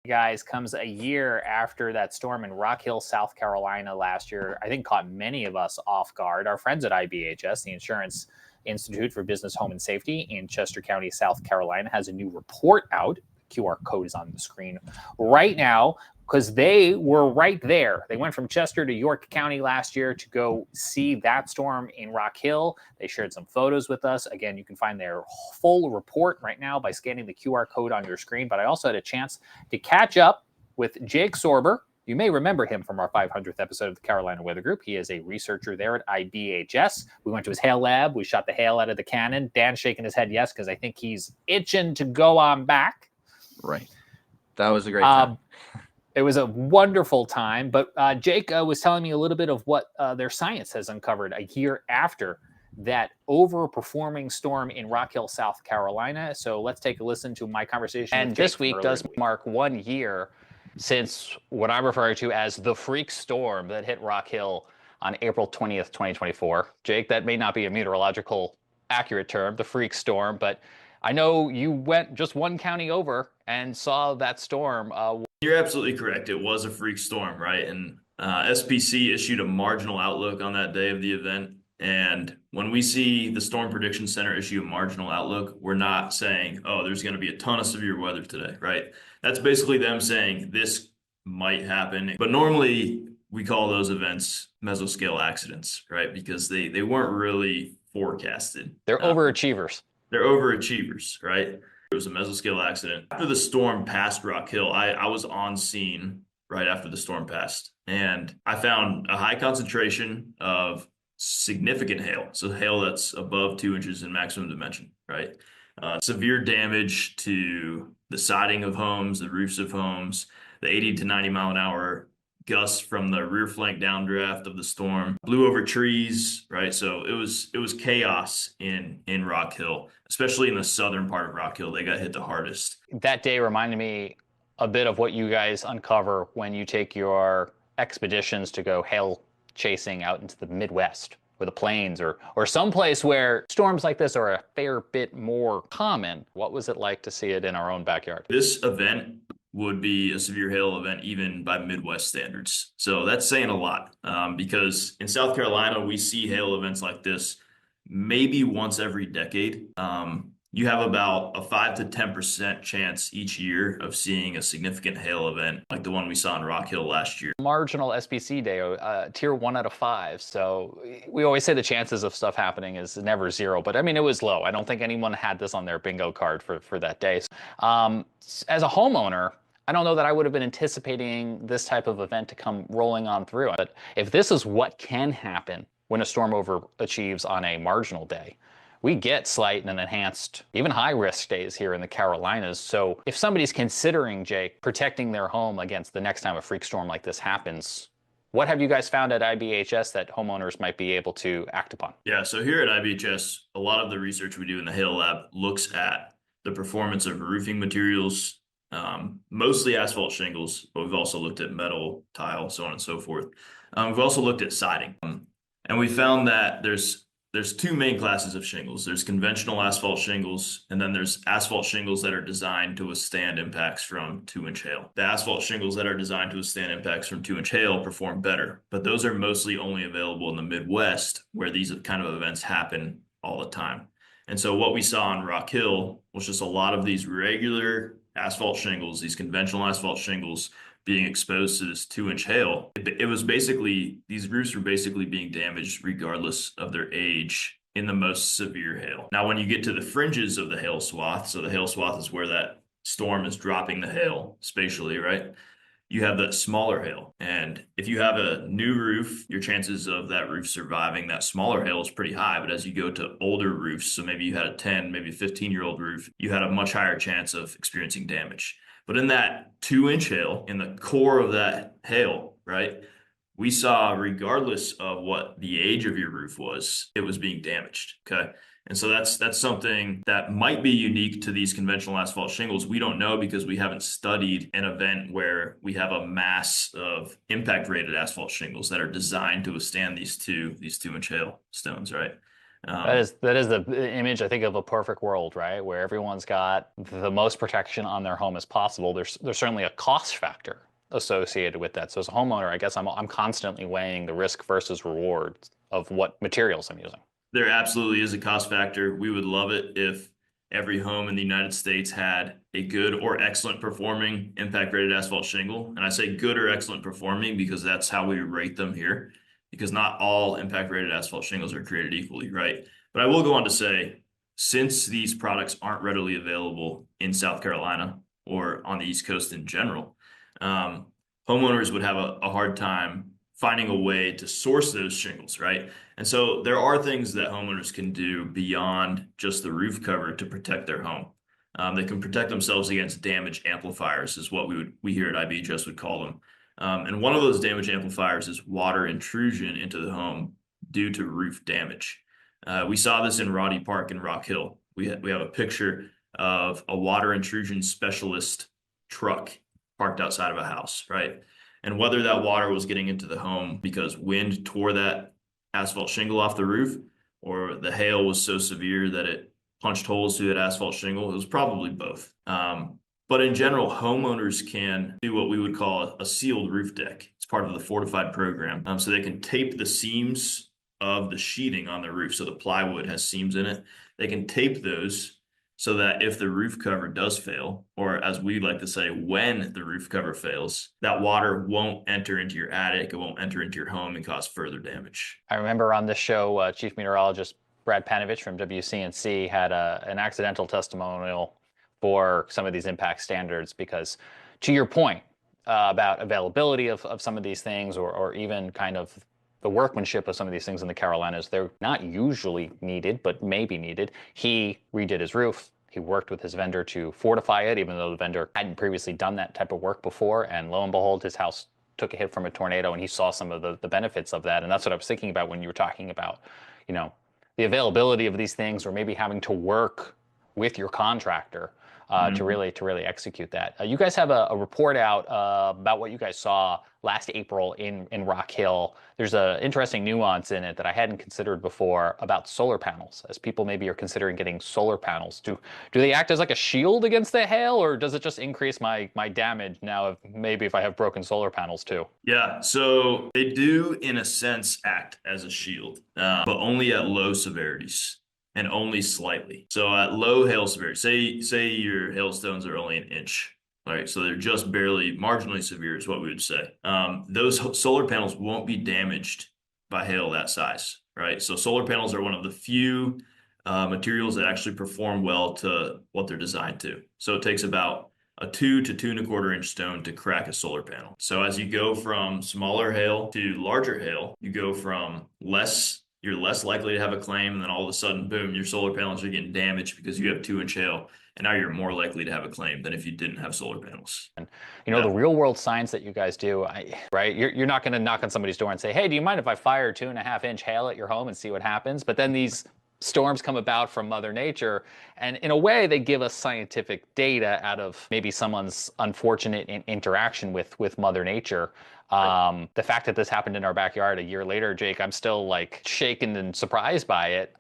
Guys, comes a year after that storm in Rock Hill, South Carolina last year. I think caught many of us off guard. Our friends at IBHS, the Insurance Institute for Business, Home, and Safety in Chester County, South Carolina, has a new report out. The QR code is on the screen right now because they were right there. They went from Chester to York County last year to go see that storm in Rock Hill. They shared some photos with us. Again, you can find their full report right now by scanning the QR code on your screen. But I also had a chance to catch up with Jake Sorber. You may remember him from our 500th episode of the Carolina Weather Group. He is a researcher there at IBHS. We went to his hail lab. We shot the hail out of the cannon. Dan's shaking his head yes, because I think he's itching to go on back. Right. That was a great time. It was a wonderful time. But Jake was telling me a little bit of what their science has uncovered a year after that overperforming storm in Rock Hill, South Carolina. So let's take a listen to my conversation. And this week does mark 1 year since what I'm referring to as the freak storm that hit Rock Hill on April 20th, 2024. Jake, that may not be a meteorological accurate term, the freak storm, but I know you went just one county over and saw that storm. You're absolutely correct. It was a freak storm, right? And SPC issued a marginal outlook on that day of the event. And when we see the Storm Prediction Center issue a marginal outlook, we're not saying, oh, there's going to be a ton of severe weather today, right? That's basically them saying this might happen. But normally we call those events mesoscale accidents, right? Because they weren't really forecasted. They're overachievers. They're overachievers, right? It was a mesoscale accident. After the storm passed Rock Hill, I was on scene right after the storm passed. And I found a high concentration of significant hail. So hail that's above 2 inches in maximum dimension, right? Severe damage to the siding of homes, the roofs of homes, the 80 to 90 mile an hour gusts from the rear flank downdraft of the storm blew over trees, right? So it was chaos in Rock Hill, especially in the southern part of Rock Hill. They got hit the hardest. That day reminded me a bit of what you guys uncover when you take your expeditions to go hail chasing out into the Midwest or the plains or someplace where storms like this are a fair bit more common. What was it like to see it in our own backyard? This event would be a severe hail event even by Midwest standards. So that's saying a lot because in South Carolina, we see hail events like this maybe once every decade. You have about a 5 to 10% chance each year of seeing a significant hail event like the one we saw in Rock Hill last year. Marginal SPC day, tier 1 out of 5. So we always say the chances of stuff happening is never zero, but I mean, it was low. I don't think anyone had this on their bingo card for that day. As a homeowner, I don't know that I would have been anticipating this type of event to come rolling on through. But if this is what can happen when a storm overachieves on a marginal day, we get slight and enhanced, even high risk days here in the Carolinas. So if somebody's considering, Jake, protecting their home against the next time a freak storm like this happens, what have you guys found at IBHS that homeowners might be able to act upon? Yeah, so here at IBHS, a lot of the research we do in the Hail Lab looks at the performance of roofing materials, mostly asphalt shingles, but we've also looked at metal, tile, so on and so forth. We've also looked at siding, and we found that there's two main classes of shingles. There's conventional asphalt shingles, and then there's asphalt shingles that are designed to withstand impacts from 2-inch hail. The asphalt shingles that are designed to withstand impacts from 2-inch hail perform better, but those are mostly only available in the Midwest where these kind of events happen all the time. And so what we saw in Rock Hill was just a lot of these regular asphalt shingles, these conventional asphalt shingles being exposed to this 2-inch hail. It was basically, these roofs were basically being damaged regardless of their age in the most severe hail. Now, when you get to the fringes of the hail swath, so the hail swath is where that storm is dropping the hail spatially, right? You have that smaller hail. And if you have a new roof, your chances of that roof surviving that smaller hail is pretty high. But as you go to older roofs, so maybe you had a 10, maybe a 15-year-old roof, you had a much higher chance of experiencing damage. But in that 2-inch hail, in the core of that hail, right, we saw regardless of what the age of your roof was, it was being damaged, okay? And so that's something that might be unique to these conventional asphalt shingles. We don't know because we haven't studied an event where we have a mass of impact rated asphalt shingles that are designed to withstand these 2-inch hail stones, right? That is the image, I think, of a perfect world, right? Where everyone's got the most protection on their home as possible. There's certainly a cost factor associated with that. So as a homeowner, I guess I'm constantly weighing the risk versus reward of what materials I'm using. There absolutely is a cost factor. We would love it if every home in the United States had a good or excellent performing impact rated asphalt shingle. And I say good or excellent performing because that's how we rate them here, because not all impact rated asphalt shingles are created equally, right? But I will go on to say, since these products aren't readily available in South Carolina or on the East Coast in general, homeowners would have a hard time finding a way to source those shingles, right? And so there are things that homeowners can do beyond just the roof cover to protect their home. They can protect themselves against damage amplifiers, is what we here at IBHS would call them. And one of those damage amplifiers is water intrusion into the home due to roof damage. We saw this in Roddy Park in Rock Hill. We have a picture of a water intrusion specialist truck parked outside of a house, right? And whether that water was getting into the home because wind tore that asphalt shingle off the roof, or the hail was so severe that it punched holes through that asphalt shingle, it was probably both. But in general, homeowners can do what we would call a sealed roof deck. It's part of the fortified program. So they can tape the seams of the sheeting on the roof. So the plywood has seams in it. They can tape those so that if the roof cover does fail, or as we like to say, when the roof cover fails, that water won't enter into your attic, it won't enter into your home and cause further damage. I remember on this show, Chief Meteorologist Brad Panovich from WCNC had an accidental testimonial for some of these impact standards because, to your point about availability of some of these things, or even kind of the workmanship of some of these things in the Carolinas, they're not usually needed, but may be needed. He redid his roof. He worked with his vendor to fortify it, even though the vendor hadn't previously done that type of work before. And lo and behold, his house took a hit from a tornado, and he saw some of the benefits of that. And that's what I was thinking about when you were talking about, the availability of these things, or maybe having to work with your contractor to really execute that. You guys have a report out about what you guys saw last April in Rock Hill. There's an interesting nuance in it that I hadn't considered before about solar panels, as people maybe are considering getting solar panels. Do they act as like a shield against the hail, or does it just increase my damage now if I have broken solar panels too? Yeah, so they do in a sense act as a shield, but only at low severities. And only slightly. So at low hail severity, say your hailstones are only an inch, right? So they're just barely marginally severe is what we would say. Those solar panels won't be damaged by hail that size, right? So solar panels are one of the few materials that actually perform well to what they're designed to. So it takes about a 2 to 2¼ inch stone to crack a solar panel. So as you go from smaller hail to larger hail, you go from you're less likely to have a claim, and then all of a sudden, boom, your solar panels are getting damaged because you have 2-inch hail, and now you're more likely to have a claim than if you didn't have solar panels. And the real world science that you guys do, right? You're not going to knock on somebody's door and say, hey, do you mind if I fire 2.5-inch hail at your home and see what happens? But then these storms come about from Mother Nature, and in a way they give us scientific data out of maybe someone's unfortunate interaction with Mother Nature. The fact that this happened in our backyard a year later, Jake, I'm still like shaken and surprised by it.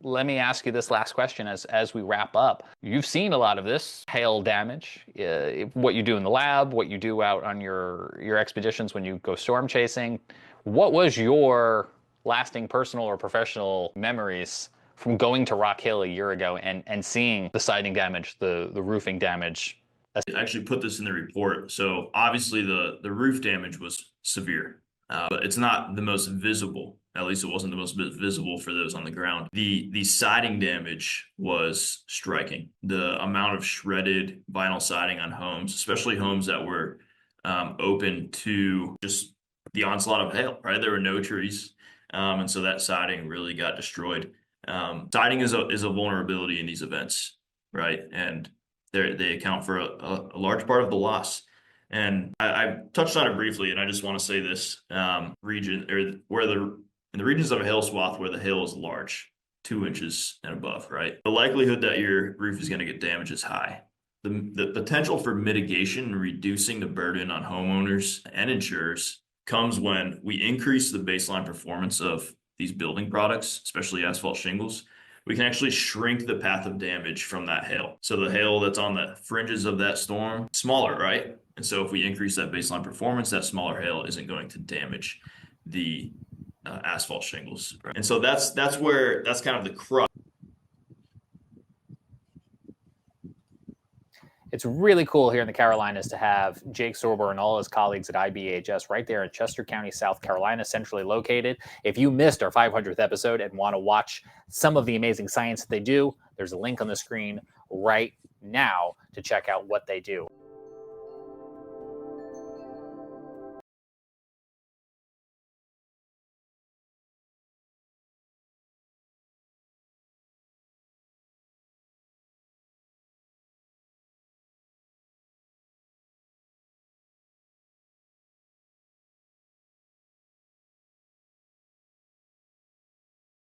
Let me ask you this last question as we wrap up. You've seen a lot of this hail damage, what you do in the lab, what you do out on your expeditions when you go storm chasing. What was your lasting personal or professional memories from going to Rock Hill a year ago and seeing the siding damage, the roofing damage? I actually put this in the report. So obviously the roof damage was severe, but it's not the most visible. At least it wasn't the most visible for those on the ground. The siding damage was striking. The amount of shredded vinyl siding on homes, especially homes that were open to just the onslaught of hail, right? There were no trees. And so that siding really got destroyed. Siding is a vulnerability in these events, right? And they account for a large part of the loss. And I touched on it briefly, and I just want to say this region, or in the regions of a hail swath where the hail is large, 2 inches and above, right? The likelihood that your roof is going to get damaged is high. The potential for mitigation and reducing the burden on homeowners and insurers comes when we increase the baseline performance of these building products, especially asphalt shingles, we can actually shrink the path of damage from that hail. So the hail that's on the fringes of that storm, smaller, right? And so if we increase that baseline performance, that smaller hail isn't going to damage the asphalt shingles. Right? And so that's kind of the crux. It's really cool here in the Carolinas to have Jake Sorber and all his colleagues at IBHS right there in Chester County, South Carolina, centrally located. If you missed our 500th episode and want to watch some of the amazing science that they do, there's a link on the screen right now to check out what they do.